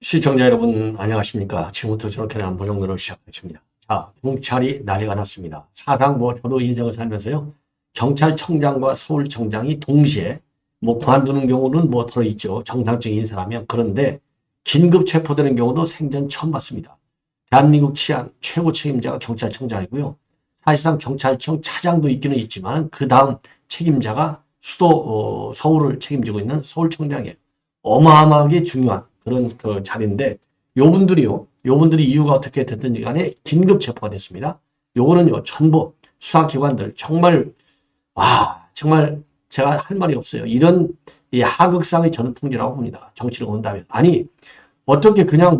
시청자 여러분 안녕하십니까. 지금부터 저렇게 한번 정도로 시작하겠습니다. 자, 경찰이 난리가 났습니다. 사상 저도 인생을 살면서요, 경찰청장과 서울청장이 동시에 그만두는 경우는 들어있죠. 정상적인 인사라면. 그런데 긴급 체포되는 경우도 생전 처음 봤습니다. 대한민국 치안 최고 책임자가 경찰청장이고요. 사실상 경찰청 차장도 있기는 있지만 그 다음 책임자가 수도 서울을 책임지고 있는 서울청장이에요. 어마어마하게 중요한 그런 자리인데, 요분들이 이유가 어떻게 됐든지 간에 긴급 체포가 됐습니다. 요거는요, 전부 수사기관들, 정말 제가 할 말이 없어요. 이런 이 하극상의 전통이라고 봅니다. 정치를 본다면. 아니, 어떻게 그냥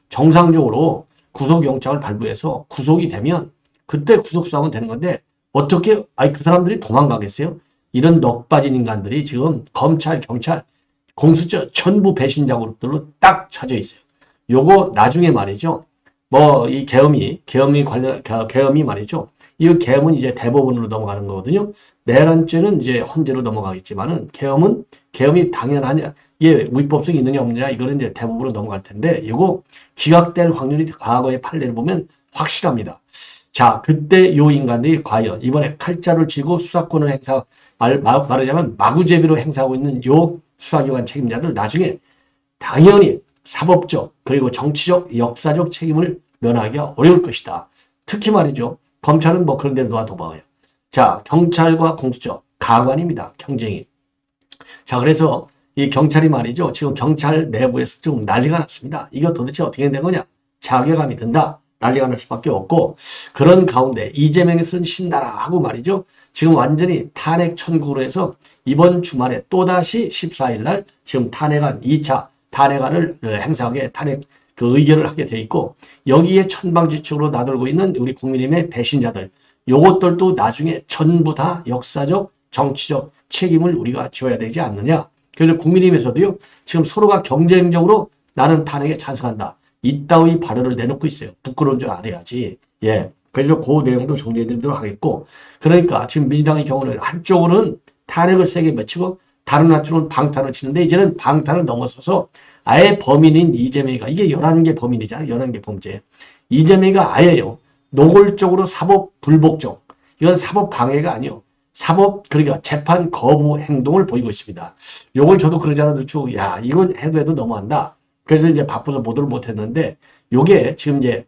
정상적으로 구속영장을 발부해서 구속이 되면 그때 구속수사하면 되는 건데, 어떻게, 그 사람들이 도망가겠어요? 이런 넋 빠진 인간들이 지금 검찰, 경찰, 공수처 전부 배신자 그룹들로 딱 쳐져 있어요. 요거 나중에 말이죠. 이 계엄이 말이죠. 이 계엄은 이제 대법원으로 넘어가는 거거든요. 내란죄는 이제 헌재로 넘어가겠지만은 계엄이 당연하냐, 이게 위법성이 있느냐 없느냐, 이거는 이제 대법원으로 넘어갈 텐데, 이거 기각될 확률이 과거의 판례를 보면 확실합니다. 자, 그때 요 인간들이 과연 이번에 칼자를 쥐고 수사권을 말하자면 마구제비로 행사하고 있는 요 수사기관 책임자들 나중에 당연히 사법적 그리고 정치적 역사적 책임을 면하기가 어려울 것이다. 특히 말이죠. 검찰은 그런 데 놔둬봐요. 자, 경찰과 공수처 가관입니다. 경쟁이. 자, 그래서 이 경찰이 말이죠. 지금 경찰 내부에서 좀 난리가 났습니다. 이거 도대체 어떻게 된 거냐? 자괴감이 든다. 난리가 날 수밖에 없고, 그런 가운데 이재명이 쓴 신나라 하고 말이죠. 지금 완전히 탄핵 청구로 해서 이번 주말에 또다시 14일 날 지금 2차 탄핵안을 행사하게 탄핵 의결을 하게 돼 있고, 여기에 천방지축으로 나돌고 있는 우리 국민의힘의 배신자들, 요것들도 나중에 전부 다 역사적 정치적 책임을 우리가 져야 되지 않느냐. 그래서 국민의힘에서도요, 지금 서로가 경쟁적으로 나는 탄핵에 찬성한다, 이따위 발언을 내놓고 있어요. 부끄러운 줄 알아야지. 예. 그래서 그 내용도 정리해드리도록 하겠고, 그러니까 지금 민주당의 경우는 한쪽으로는 탄핵을 세게 맺히고 다른 한쪽은 방탄을 치는데, 이제는 방탄을 넘어서서 아예 범인인 이재명이가, 이게 11개 범인이잖아요. 11개 범죄. 이재명이가 아예요, 노골적으로 사법 불복종, 이건 사법 방해가 아니요, 그러니까 재판 거부 행동을 보이고 있습니다. 요걸 저도 그러지 않아도 이건 해도 너무한다. 그래서 이제 바빠서 보도를 못했는데, 요게 지금 이제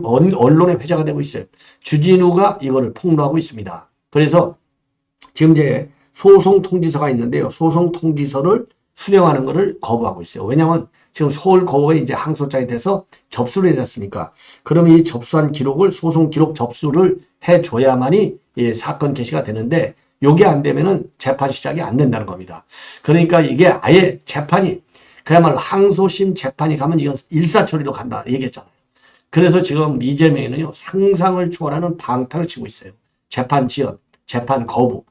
언론의 회자가 되고 있어요. 주진우가 이거를 폭로하고 있습니다. 그래서 지금 이제 소송 통지서가 있는데요. 소송 통지서를 수령하는 것을 거부하고 있어요. 왜냐하면 지금 서울 거부가 이제 항소장이 돼서 접수를 해줬습니까? 그럼 이 접수한 기록을, 소송 기록 접수를 해줘야만이 사건 개시가 되는데, 요게 안 되면은 재판 시작이 안 된다는 겁니다. 그러니까 이게 아예 재판이, 그야말로 항소심 재판이 가면 이건 일사처리로 간다 얘기했잖아요. 그래서 지금 이재명이는요, 상상을 초월하는 방탄을 치고 있어요. 재판 지연, 재판 거부,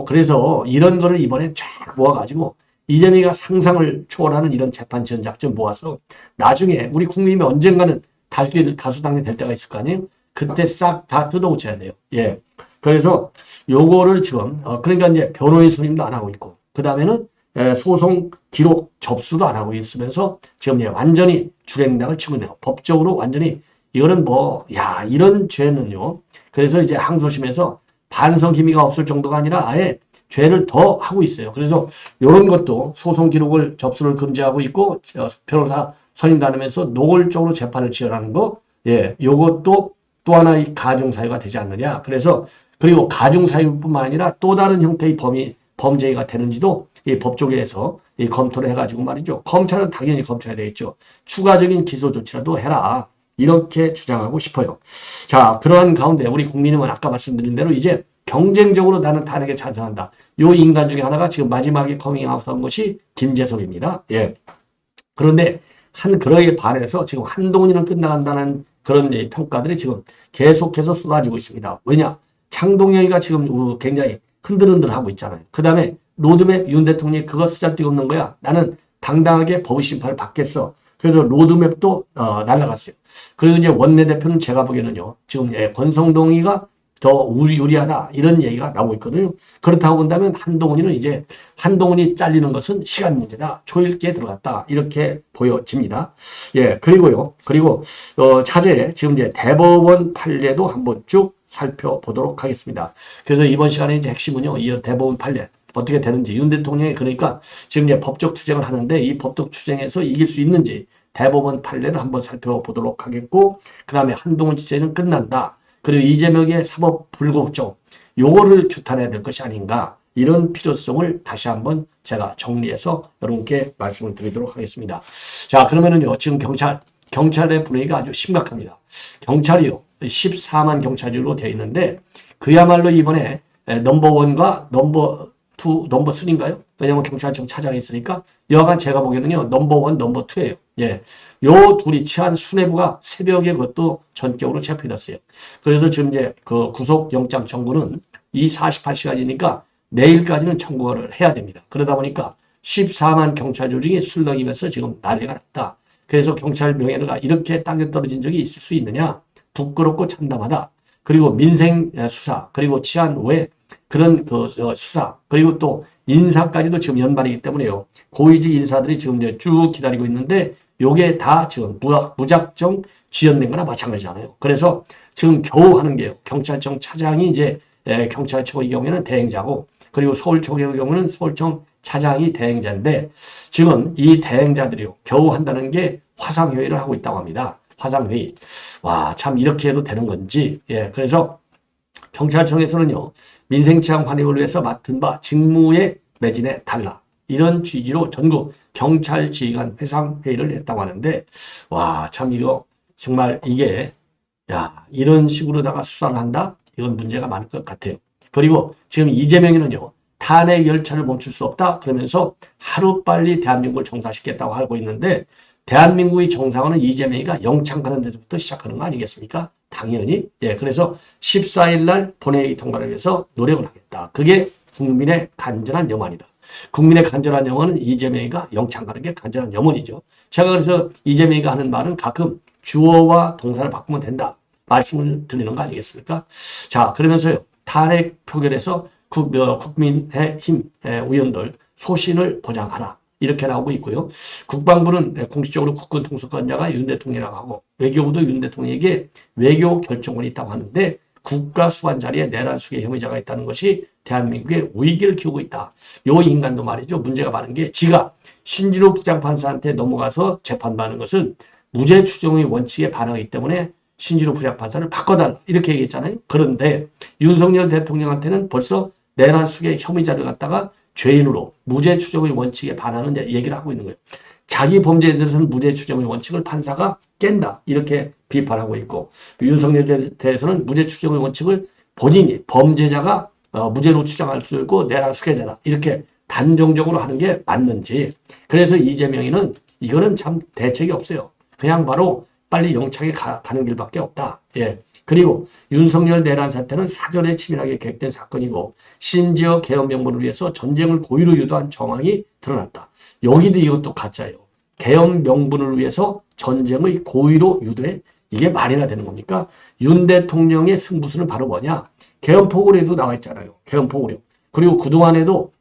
그래서 이런 거를 이번에 쫙 모아가지고 이재명이가 상상을 초월하는 이런 재판 지연 작전 모아서 나중에 우리 국민이 언젠가는 다수당이 될 때가 있을 거 아니에요? 그때 싹 다 뜯어고쳐야 돼요. 예. 그래서 요거를 지금 그러니까 이제 변호인 선임도 안 하고 있고, 그 다음에는 소송 기록 접수도 안 하고 있으면서 지금 완전히 주랭당을 치고 있네요. 법적으로 완전히 이거는 이런 죄는요. 그래서 이제 항소심에서 반성 기미가 없을 정도가 아니라 아예 죄를 더 하고 있어요. 그래서 이런 것도 소송 기록을 접수를 금지하고 있고, 변호사 선임도 안 하면서 노골적으로 재판을 지연하는 거, 요것도 또 하나의 가중사유가 되지 않느냐. 그리고 가중사유뿐만 아니라 또 다른 형태의 범죄가 되는지도 이 법조계에서 검토를 해가지고 말이죠. 검찰은 당연히 검토해야 되겠죠. 추가적인 기소 조치라도 해라, 이렇게 주장하고 싶어요. 자, 그러한 가운데 우리 국민의힘은 아까 말씀드린 대로 이제 경쟁적으로 나는 탄핵에 찬성한다. 요 인간 중에 하나가 지금 마지막에 커밍아웃한 것이 김재성입니다. 예. 그런데 그러에 반해서 지금 한동훈이는 끝나간다는 그런 평가들이 지금 계속해서 쏟아지고 있습니다. 왜냐? 창동영이가 지금 굉장히 흔들흔들하고 있잖아요. 그 다음에 로드맵 윤 대통령이 그거 쓰잘데기 없는 거야. 나는 당당하게 법의 심판을 받겠어. 그래서 로드맵도 날라갔어요. 그리고 이제 원내대표는 제가 보기에는요, 지금 권성동이가 더 유리하다 이런 얘기가 나오고 있거든요. 그렇다고 본다면 한동훈이는 이제 한동훈이 잘리는 것은 시간 문제다. 초읽기에 들어갔다. 이렇게 보여집니다. 예, 그리고요. 그리고 차제에 지금 이제 대법원 판례도 한번 쭉 살펴보도록 하겠습니다. 그래서 이번 시간에 이제 핵심은요, 이 대법원 판례 어떻게 되는지, 윤 대통령이 그러니까 지금 이제 법적 투쟁을 하는데 이 법적 투쟁에서 이길 수 있는지 대법원 판례를 한번 살펴보도록 하겠고, 그 다음에 한동훈 지체는 끝난다. 그리고 이재명의 사법 불공정, 요거를 규탄해야 될 것이 아닌가, 이런 필요성을 다시 한번 제가 정리해서 여러분께 말씀을 드리도록 하겠습니다. 자, 그러면은요, 지금 경찰의 분위기가 아주 심각합니다. 경찰이요, 14만 경찰으로 되어 있는데, 그야말로 이번에 넘버1과 넘버2, 넘버3인가요? 왜냐면 경찰청 차장이 있으니까, 여하간 제가 보기에는요, 넘버1, 넘버2예요. 예. 요 둘이 치안 수뇌부가 새벽에 그것도 전격으로 체포됐어요. 그래서 지금 이제 그 구속영장 청구는 이 48시간이니까 내일까지는 청구를 해야 됩니다. 그러다 보니까 14만 경찰 조직이 술렁이면서 지금 난리가 났다. 그래서 경찰 명예가 이렇게 땅에 떨어진 적이 있을 수 있느냐? 부끄럽고 참담하다. 그리고 민생 수사, 그리고 치안 외 그런 그 수사, 그리고 또 인사까지도 지금 연말이기 때문에요. 고위직 인사들이 지금 이제 쭉 기다리고 있는데 요게 다 지금 무작정 지연된 거나 마찬가지잖아요. 그래서 지금 겨우 하는 게요. 경찰청 차장이 이제 경찰청의 경우에는 대행자고, 그리고 서울청의 경우는 서울청 차장이 대행자인데, 지금 이 대행자들이요, 겨우 한다는 게 화상회의를 하고 있다고 합니다. 화상회의. 와, 참 이렇게 해도 되는 건지. 예, 그래서 경찰청에서는요, 민생치안 관리를 위해서 맡은 바 직무에 매진해 달라. 이런 취지로 전국 경찰 지휘관 회상회의를 했다고 하는데, 와, 참 이거 정말 이게, 야, 이런 식으로다가 수사를 한다? 이건 문제가 많을 것 같아요. 그리고 지금 이재명이는요, 탄핵 열차를 멈출 수 없다? 그러면서 하루빨리 대한민국을 정상시켰다고 하고 있는데, 대한민국의 정상화는 이재명이가 영창 가는 데부터 시작하는 거 아니겠습니까? 당연히. 예, 그래서 14일 날 본회의 통과를 위해서 노력을 하겠다. 그게 국민의 간절한 염원이다. 국민의 간절한 염원은 이재명이가 영창 가는 게 간절한 염원이죠. 제가 그래서 이재명이가 하는 말은 가끔 주어와 동사를 바꾸면 된다. 말씀을 드리는 거 아니겠습니까? 자, 그러면서요, 탄핵 표결에서 국민의힘 의원들 소신을 보장하라. 이렇게 나오고 있고요. 국방부는 공식적으로 국군 통수권자가 윤 대통령이라고 하고, 외교부도 윤 대통령에게 외교 결정권이 있다고 하는데, 국가 수반 자리에 내란 수의 혐의자가 있다는 것이 대한민국의 위기를 키우고 있다. 요 인간도 말이죠. 문제가 많은 게 지가 신진호 부장판사한테 넘어가서 재판받는 것은 무죄 추정의 원칙에 반하기 때문에 신진호 부장판사를 바꿔달라. 이렇게 얘기했잖아요. 그런데 윤석열 대통령한테는 벌써 내란 수의 혐의자를 갖다가 죄인으로 무죄 추정의 원칙에 반하는 얘기를 하고 있는 거예요. 자기 범죄에 대해서는 무죄 추정의 원칙을 판사가 깬다. 이렇게 비판하고 있고, 윤석열에 대해서는 무죄 추정의 원칙을 본인이 범죄자가 무죄로 추정할 수 있고 내란 수괴자다. 이렇게 단정적으로 하는 게 맞는지. 그래서 이재명이는 이거는 참 대책이 없어요. 그냥 바로 빨리 영창에 가는 길밖에 없다. 예. 그리고 윤석열 내란 사태는 사전에 치밀하게 계획된 사건이고, 심지어 계엄 명분을 위해서 전쟁을 고의로 유도한 정황이 드러났다. 여기도 이것도 가짜예요. 계엄 명분을 위해서 전쟁의 고의로 유도해? 이게 말이나 되는 겁니까? 윤 대통령의 승부수는 바로 뭐냐? 계엄 포고에도 나와 있잖아요. 계엄 포고령. 그리고 그동안에도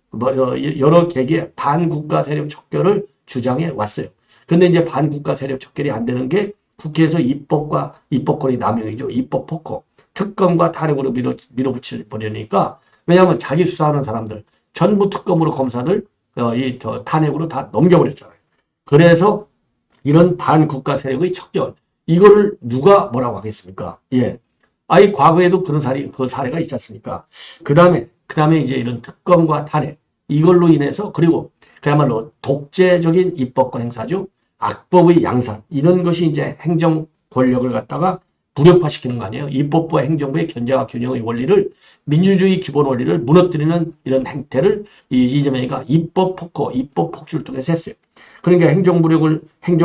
여러 계기의 반국가 세력 척결을 주장해 왔어요. 근데 이제 반국가 세력 척결이 안 되는 게 국회에서 입법권이 남용이죠. 입법 폭거. 특검과 탄핵으로 밀어붙여버리니까, 왜냐하면 자기 수사하는 사람들, 전부 특검으로 검사들, 탄핵으로 다 넘겨버렸잖아요. 그래서 이런 반국가 세력의 척결, 이거를 누가 뭐라고 하겠습니까? 예. 아니, 과거에도 그런 사례가 있지 않습니까? 그 다음에 이제 이런 특검과 탄핵, 이걸로 인해서, 그리고 그야말로 독재적인 입법권 행사죠. 악법의 양산, 이런 것이 이제 행정 권력을 갖다가 무력화시키는 거 아니에요. 입법부와 행정부의 견제와 균형의 원리를, 민주주의 기본 원리를 무너뜨리는 이런 행태를 이재명이가 입법 폭거, 입법 폭주를 통해서 했어요. 그러니까 행정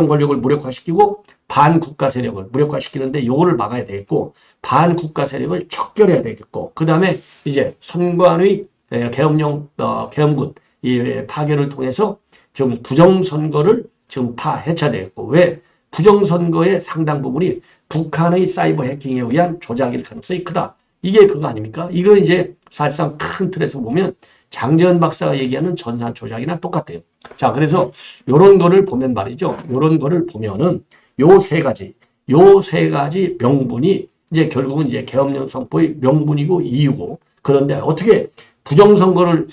권력을 무력화시키고 반국가 세력을 무력화시키는데 이거를 막아야 되겠고, 반국가 세력을 척결해야 되겠고, 그 다음에 이제 선관의 계엄군 이 파견을 통해서 지금 부정선거를 지금 해체되어 있고, 왜? 부정선거의 상당 부분이 북한의 사이버 해킹에 의한 조작일 가능성이 크다. 이게 그거 아닙니까? 이거 이제 사실상 큰 틀에서 보면 장재현 박사가 얘기하는 전산 조작이나 똑같아요. 자, 그래서 요런 거를 보면 말이죠. 요런 거를 보면은 요 세 가지 명분이 이제 결국은 이제 계엄령 선포의 명분이고 이유고, 그런데 어떻게 부정선거를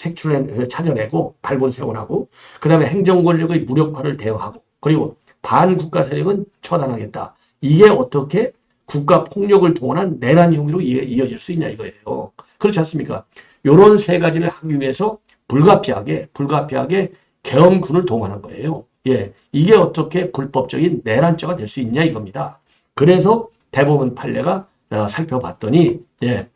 찾아내고 발본색원하고, 그 다음에 행정권력의 무력화를 대응하고, 그리고 반국가 세력은 처단하겠다. 이게 어떻게 국가 폭력을 동원한 내란 혐의로 이어질 수 있냐 이거예요. 그렇지 않습니까? 요런 세 가지를 하기 위해서 불가피하게 계엄군을 동원한 거예요. 예, 이게 어떻게 불법적인 내란죄가 될 수 있냐 이겁니다. 그래서 대법원 판례가 살펴봤더니 예,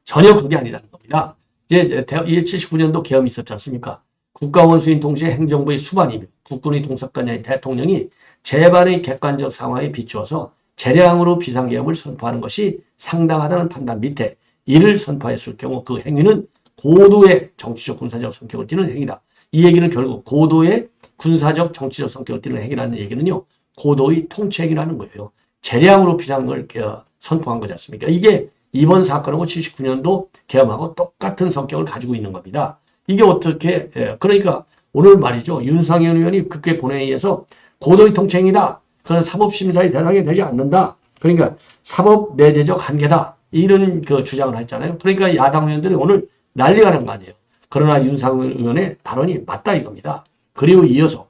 전혀 그게 아니라는 겁니다. 이제 79년도 계엄이 있었지 않습니까? 국가원수인 동시에 행정부의 수반이며 국군의 동석관장인 대통령이 재반의 객관적 상황에 비추어서 재량으로 비상계엄을 선포하는 것이 상당하다는 판단 밑에 이를 선포했을 경우 그 행위는 고도의 정치적 군사적 성격을 띠는 행위다. 이 얘기는 결국 고도의 군사적 정치적 성격을 띠는 행위라는 얘기는요. 고도의 통치행위라는 거예요. 재량으로 비상을 선포한 거지 않습니까? 이게 이번 사건하고 79년도 계엄하고 똑같은 성격을 가지고 있는 겁니다. 이게 어떻게 그러니까 오늘 말이죠. 윤상현 의원이 국회 본회의에서 고도의 통치행위다. 그런 사법심사의 대상이 되지 않는다. 그러니까 사법 내재적 한계다. 이런 그 주장을 했잖아요. 그러니까 야당 의원들이 오늘 난리가 난 거 아니에요. 그러나 윤상현 의원의 발언이 맞다 이겁니다. 그리고 이어서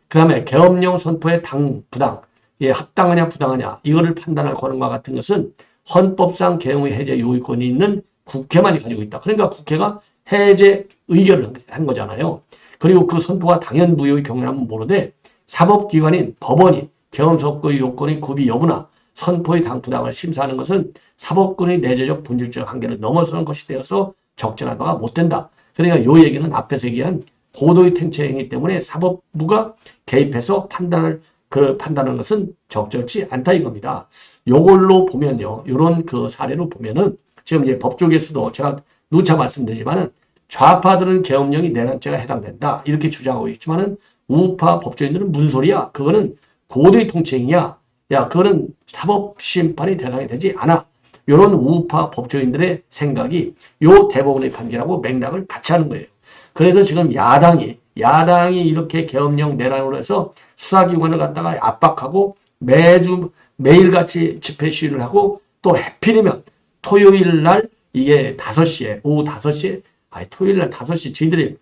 그 다음에 계엄령 선포의 부당, 합당하냐 부당하냐 이거를 판단할 권한과 같은 것은 헌법상 계엄의 해제 요구권이 있는 국회만이 가지고 있다. 그러니까 국회가 해제 의결을 한 거잖아요. 그리고 그 선포가 당연무효의 경우라면 모르되 사법기관인 법원이 계엄 선포의 요건의 구비 여부나 선포의 부당을 심사하는 것은 사법권의 내재적 본질적 한계를 넘어서는 것이 되어서 적절하다가 못 된다. 그러니까 요 얘기는 앞에서 얘기한 고도의 통치행위 때문에 사법부가 개입해서 판단하는 것은 적절치 않다 이겁니다. 요걸로 보면요. 요런 그 사례로 보면은 지금 이제 법조계에서도 제가 누차 말씀드리지만은 좌파들은 계엄령이 내란죄가 해당된다. 이렇게 주장하고 있지만은 우파 법조인들은 무슨 소리야? 그거는 고도의 통치행위야. 야, 그거는 사법심판의 대상이 되지 않아. 이런 우파 법조인들의 생각이 요 대법원의 판결하고 맥락을 같이 하는 거예요. 그래서 지금 야당이 이렇게 계엄령 내란으로 해서 수사기관을 갖다가 압박하고 매일같이 집회 시위를 하고 또 해필이면 토요일 날 이게 5시에, 오후 5시에, 토요일 날 5시, 저희들이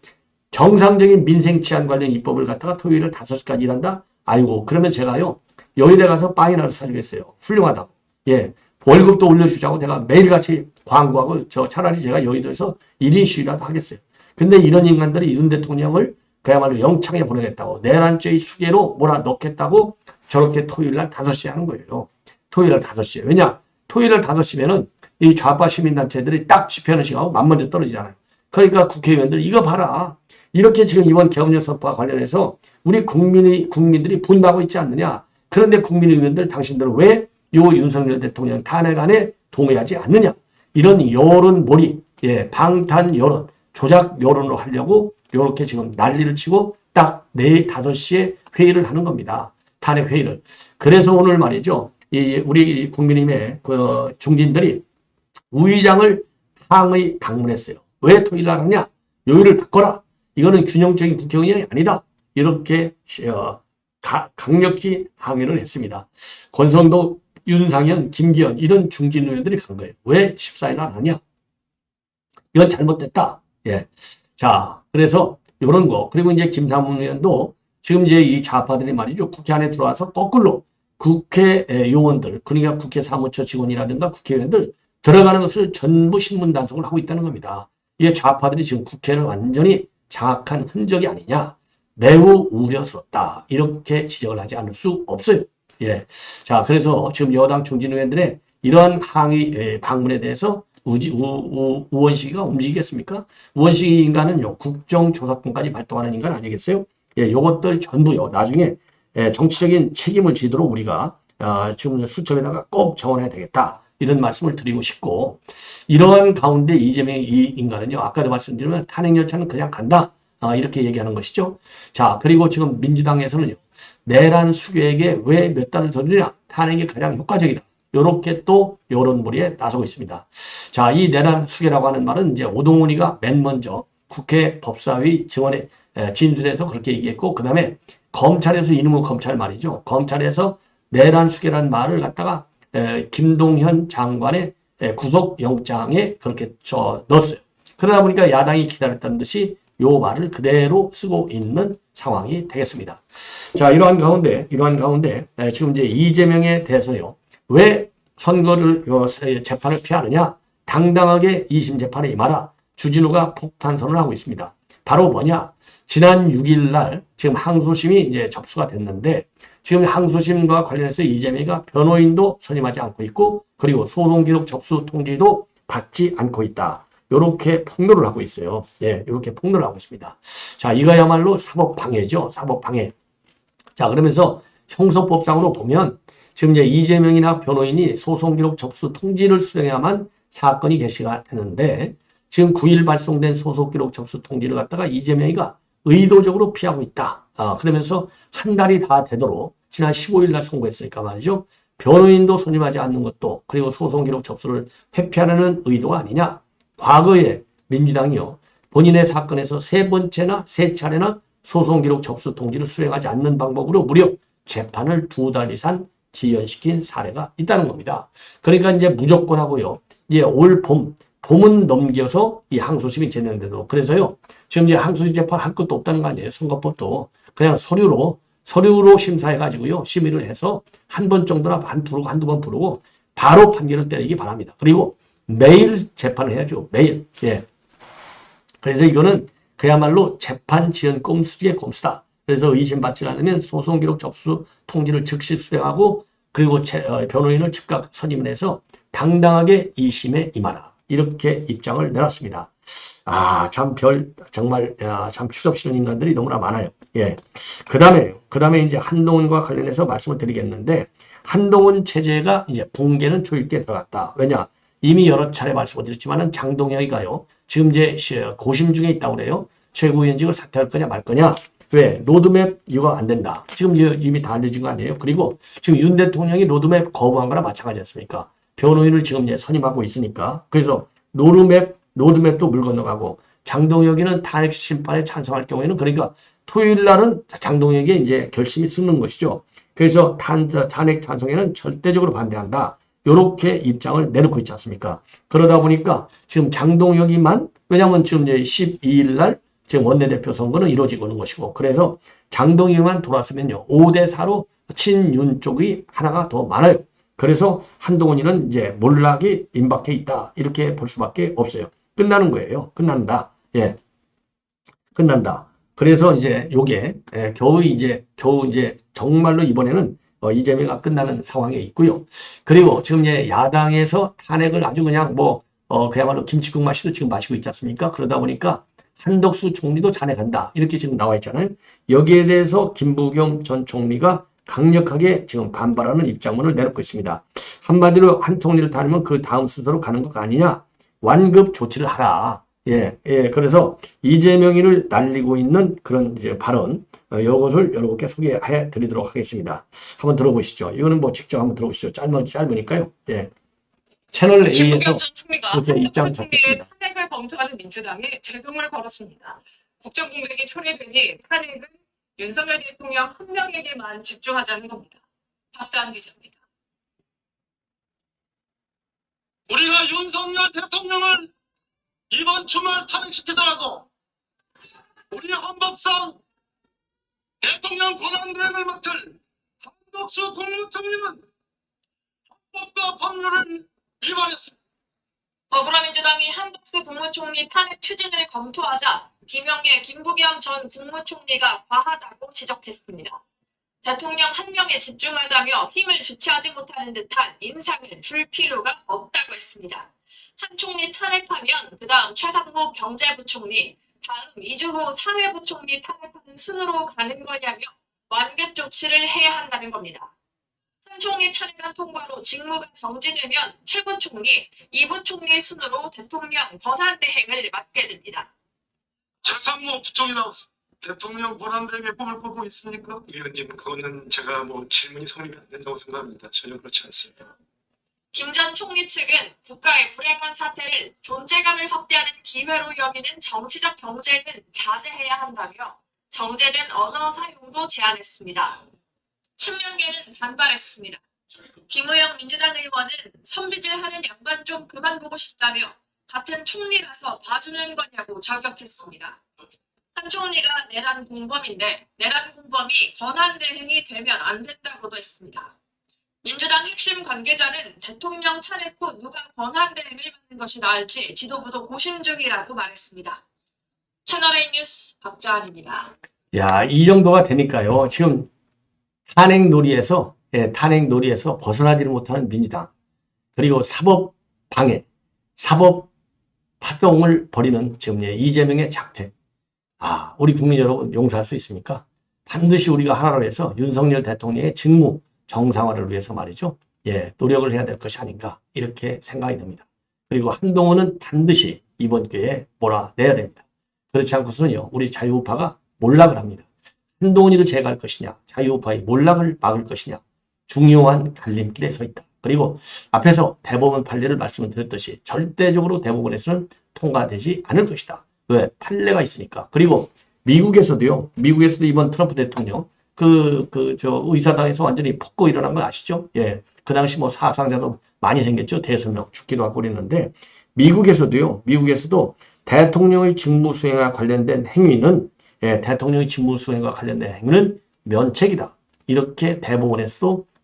정상적인 민생 치안 관련 입법을 갖다가 토요일 날 5시까지 일한다? 아이고, 그러면 제가요, 여의대 가서 빵이라도 사주겠어요. 훌륭하다고. 예. 월급도 올려주자고 내가 매일같이 광고하고 차라리 제가 여의도에서 1인 시위라도 하겠어요. 근데 이런 인간들이 윤 대통령을 그야말로 영창에 보내겠다고 내란죄의 수계로 몰아넣겠다고 저렇게 토요일 날 5시에 하는 거예요. 토요일 날 5시에. 왜냐? 토요일 날 5시면은 이 좌파 시민단체들이 딱 집회하는 시간하고 맞먼저 떨어지잖아요. 그러니까 국회의원들 이거 봐라. 이렇게 지금 이번 계엄령 선포와 관련해서 우리 국민들이 분노하고 있지 않느냐. 그런데 국민의원들 당신들은 왜 요 윤석열 대통령 탄핵안에 동의하지 않느냐. 이런 여론몰이, 방탄 여론, 조작 여론으로 하려고 요렇게 지금 난리를 치고 딱 내일 5시에 회의를 하는 겁니다. 탄핵 회의를. 그래서 오늘 말이죠. 우리 국민의힘의 그 중진들이 우의장을 항의 방문했어요. 왜 토요일 날 하냐? 요일을 바꿔라. 이거는 균형적인 국회의원이 아니다. 이렇게 강력히 항의를 했습니다. 권성도, 윤상현, 김기현 이런 중진 의원들이 간 거예요. 왜 14일 안 하냐? 이건 잘못됐다. 예. 자, 그래서 요런 거. 그리고 이제 김상문 의원도 지금 이제 이 좌파들이 말이죠. 국회 안에 들어와서 거꾸로 국회의원들, 그러니까 국회 사무처 직원이라든가 국회의원들 들어가는 것을 전부 신문 단속을 하고 있다는 겁니다. 이게 좌파들이 지금 국회를 완전히 장악한 흔적이 아니냐. 매우 우려스럽다. 이렇게 지적을 하지 않을 수 없어요. 예. 자, 그래서 지금 여당 중진 의원들의 이러한 항의 방문에 대해서 우원식이가 움직이겠습니까? 우원식 인간은요, 국정조사권까지 발동하는 인간 아니겠어요? 예, 요것들 전부요, 나중에 정치적인 책임을 지도록 우리가 지금 수첩에다가 꼭 정원해야 되겠다. 이런 말씀을 드리고 싶고, 이러한 가운데 이재명 이 인간은요, 아까도 말씀드리면 탄핵열차는 그냥 간다. 이렇게 얘기하는 것이죠. 자, 그리고 지금 민주당에서는요, 내란 수괴에게 왜 몇 달을 더 주냐? 탄핵이 가장 효과적이다. 요렇게 또 여론몰이에 나서고 있습니다. 자, 이 내란 수괴라고 하는 말은 이제 오동훈이가 맨 먼저 국회 법사위 증언에 진술해서 그렇게 얘기했고, 그 다음에 검찰에서 이놈의 검찰 말이죠. 검찰에서 내란 수괴라는 말을 갖다가 김동현 장관의 구속영장에 그렇게 넣었어요. 그러다 보니까 야당이 기다렸다는 듯이 요 말을 그대로 쓰고 있는 상황이 되겠습니다. 자, 이러한 가운데 지금 이제 이재명에 대해서요. 왜 선거를 재판을 피하느냐? 당당하게 2심 재판에 임하라. 주진우가 폭탄 선언을 하고 있습니다. 바로 뭐냐? 지난 6일 날 지금 항소심이 이제 접수가 됐는데 지금 항소심과 관련해서 이재명이가 변호인도 선임하지 않고 있고 그리고 소송기록 접수 통지도 받지 않고 있다. 이렇게 폭로를 하고 있어요. 예, 이렇게 폭로를 하고 있습니다. 자, 이거야말로 사법방해죠. 사법방해. 자, 그러면서 형사법상으로 보면 지금 이제 이재명이나 변호인이 소송기록 접수 통지를 수령해야만 사건이 개시가 되는데 지금 9일 발송된 소송기록 접수 통지를 갖다가 이재명이가 의도적으로 피하고 있다. 그러면서 한 달이 다 되도록 지난 15일 날 선고했으니까 말이죠. 변호인도 선임하지 않는 것도 그리고 소송기록 접수를 회피하려는 의도가 아니냐. 과거에 민주당이요. 본인의 사건에서 세 번째나 세 차례나 소송기록 접수 통지를 수행하지 않는 방법으로 무려 재판을 2달 이상 지연시킨 사례가 있다는 겁니다. 그러니까 이제 무조건 하고요. 이제 올 봄은 넘겨서 이 항소심이 진행되도록. 그래서요. 지금 이제 항소심 재판 할 것도 없다는 거 아니에요. 선거법도 그냥 서류로 심사해가지고요. 심의를 해서 한 번 정도나 한두 번 부르고 바로 판결을 때리기 바랍니다. 그리고 매일 재판을 해야죠. 매일. 예. 그래서 이거는 그야말로 재판 지연 꼼수지의 꼼수다. 그래서 의심받지 않으면 소송기록 접수 통지를 즉시 수령하고 그리고 변호인을 즉각 선임을 해서 당당하게 2심에 임하라. 이렇게 입장을 내놨습니다. 정말 참 추접스러운 인간들이 너무나 많아요. 예. 그 다음에 이제 한동훈과 관련해서 말씀을 드리겠는데 한동훈 체제가 이제 붕괴는 초입기에 들어갔다. 왜냐? 이미 여러 차례 말씀을 드렸지만은 장동혁이가요. 지금 이제 고심 중에 있다고 그래요. 최고위원직을 사퇴할 거냐 말 거냐. 왜? 로드맵 이거 안 된다. 지금 이미 다 알려진 거 아니에요. 그리고 지금 윤 대통령이 로드맵 거부한 거나 마찬가지였습니까? 변호인을 지금 이제 선임하고 있으니까. 그래서 로드맵도 물 건너가고 장동혁이는 탄핵 심판에 찬성할 경우에는 그러니까 토요일 날은 장동혁이 이제 결심이 쓰는 것이죠. 그래서 탄핵 찬성에는 절대적으로 반대한다. 요렇게 입장을 내놓고 있지 않습니까? 그러다 보니까 지금 장동혁이만 왜냐하면 지금 이제 12일 날 지금 원내대표 선거는 이루어지고 있는 것이고 그래서 장동혁만 돌았으면요. 5대4로 친윤 쪽이 하나가 더 많아요. 그래서 한동훈이는 이제 몰락이 임박해 있다. 이렇게 볼 수밖에 없어요. 끝나는 거예요. 끝난다. 예. 끝난다. 그래서 이제 요게 겨우 이제 정말로 이번에는 이재명이 끝나는 상황에 있고요. 그리고 지금 이제 야당에서 탄핵을 아주 그냥 그야말로 김치국 마시도 지금 마시고 있지 않습니까? 그러다 보니까 한덕수 총리도 탄핵한다. 이렇게 지금 나와 있잖아요. 여기에 대해서 김부겸 전 총리가 강력하게 지금 반발하는 입장문을 내놓고 있습니다. 한마디로 한 총리를 다니면 그 다음 순서로 가는 것 아니냐. 완급 조치를 하라. 예. 그래서 이재명이를 날리고 있는 그런 이제 발언, 이것을 여러분께 소개해 드리도록 하겠습니다. 한번 들어보시죠. 이거는 직접 한번 들어보시죠. 짧으니까요. 예. 채널 A에서 김부겸 전 총리가 입장 한덕수 총리의 잡혔습니다. 탄핵을 검토하는 민주당에 제동을 걸었습니다. 국정공백이 초래되니 탄핵은 윤석열 대통령 한 명에게만 집중하자는 겁니다. 박자한 기자입니다. 우리가 윤석열 대통령을 이번 주말 탄핵시키더라도 우리 헌법상 대통령 권한대행을 맡을 한덕수 국무총리는 헌법과 법률을 위반했습니다. 더불어민주당이 한덕수 국무총리 탄핵 추진을 검토하자 비명계 김부겸 전 국무총리가 과하다고 지적했습니다. 대통령 한 명에 집중하자며 힘을 주체하지 못하는 듯한 인상을 줄 필요가 없다고 했습니다. 한 총리 탄핵하면 그 다음 최상목 경제부총리, 다음 이주호 사회부총리 탄핵하는 순으로 가는 거냐며 완급 조치를 해야 한다는 겁니다. 한 총리 탄핵안 통과로 직무가 정지되면 최부총리, 이부총리 순으로 대통령 권한대행을 맡게 됩니다. 최상목 부총리 나왔습니다. 대통령 권한대행의 꿈을 꾸고 있습니까? 위원님, 그거는 제가 질문이 성립이 안 된다고 생각합니다. 전혀 그렇지 않습니다. 김 전 총리 측은 국가의 불행한 사태를 존재감을 확대하는 기회로 여기는 정치적 경쟁은 자제해야 한다며 정제된 언어 사용도 제안했습니다. 친명계는 반발했습니다. 김우영 민주당 의원은 선비질하는 양반 좀 그만 보고 싶다며 같은 총리라서 봐주는 거냐고 저격했습니다. 한 총리가 내란 공범인데 내란 공범이 권한대행이 되면 안 된다고도 했습니다. 민주당 핵심 관계자는 대통령 탄핵 후 누가 권한대행을 받는 것이 나을지 지도부도 고심 중이라고 말했습니다. 채널A 뉴스 박자한입니다. 야, 이 정도가 되니까요. 지금 탄핵 놀이에서 벗어나지를 못하는 민주당, 그리고 사법 방해, 사법 파동을 벌이는 지금 이재명의 작태. 우리 국민 여러분 용서할 수 있습니까? 반드시 우리가 하나로 해서 윤석열 대통령의 직무 정상화를 위해서 말이죠. 노력을 해야 될 것이 아닌가 이렇게 생각이 듭니다. 그리고 한동훈은 반드시 이번 기회에 몰아내야 됩니다. 그렇지 않고서는요, 우리 자유우파가 몰락을 합니다. 한동훈이를 제거할 것이냐, 자유우파의 몰락을 막을 것이냐, 중요한 갈림길에 서 있다. 그리고 앞에서 대법원 판례를 말씀을 드렸듯이 절대적으로 대법원에서는 통과되지 않을 것이다. 왜? 판례가 있으니까. 그리고 미국에서도 이번 트럼프 대통령 의사당에서 완전히 폭거 일어난 거 아시죠? 그 당시 사상자도 많이 생겼죠. 대여섯 명 죽기도 하고 그랬는데, 미국에서도 대통령의 직무 수행과 관련된 행위는, 대통령의 직무 수행과 관련된 행위는 면책이다. 이렇게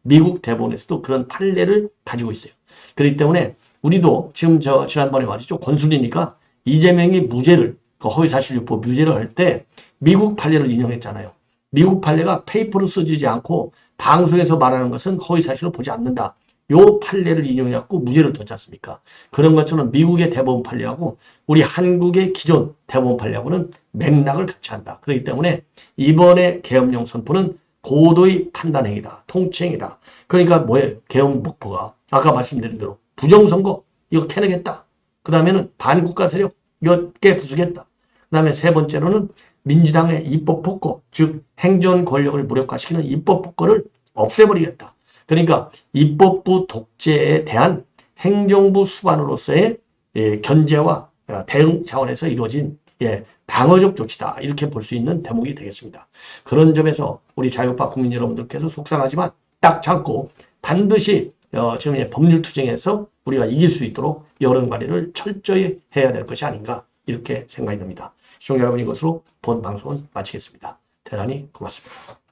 미국 대법원에서도 그런 판례를 가지고 있어요. 그렇기 때문에 우리도 지금 지난번에 말이죠. 권순리니까 이재명이 무죄를, 허위사실유포 무죄를 할 때 미국 판례를 인용했잖아요. 미국 판례가 페이퍼로 써지지 않고 방송에서 말하는 것은 허위사실로 보지 않는다. 요 판례를 인용해갖고 무죄를 뒀지 않습니까? 그런 것처럼 미국의 대법원 판례하고 우리 한국의 기존 대법원 판례하고는 맥락을 같이 한다. 그렇기 때문에 이번에 계엄령 선포는 고도의 판단행위다. 통치행위다. 그러니까 뭐예요? 계엄 목표가 아까 말씀드린 대로 부정선거 이거 캐내겠다. 그 다음에는 반국가 세력 몇 개 부수겠다. 그 다음에 세 번째로는 민주당의 입법 폭거, 즉 행정 권력을 무력화시키는 입법 폭거를 없애버리겠다. 그러니까 입법부 독재에 대한 행정부 수반으로서의 견제와 대응 차원에서 이루어진 방어적 조치다. 이렇게 볼 수 있는 대목이 되겠습니다. 그런 점에서 우리 자유파 국민 여러분들께서 속상하지만 딱 참고 반드시 지금 법률 투쟁에서 우리가 이길 수 있도록 여론 관리를 철저히 해야 될 것이 아닌가 이렇게 생각이 듭니다. 시청자 여러분, 이것으로 본 방송은 마치겠습니다. 대단히 고맙습니다.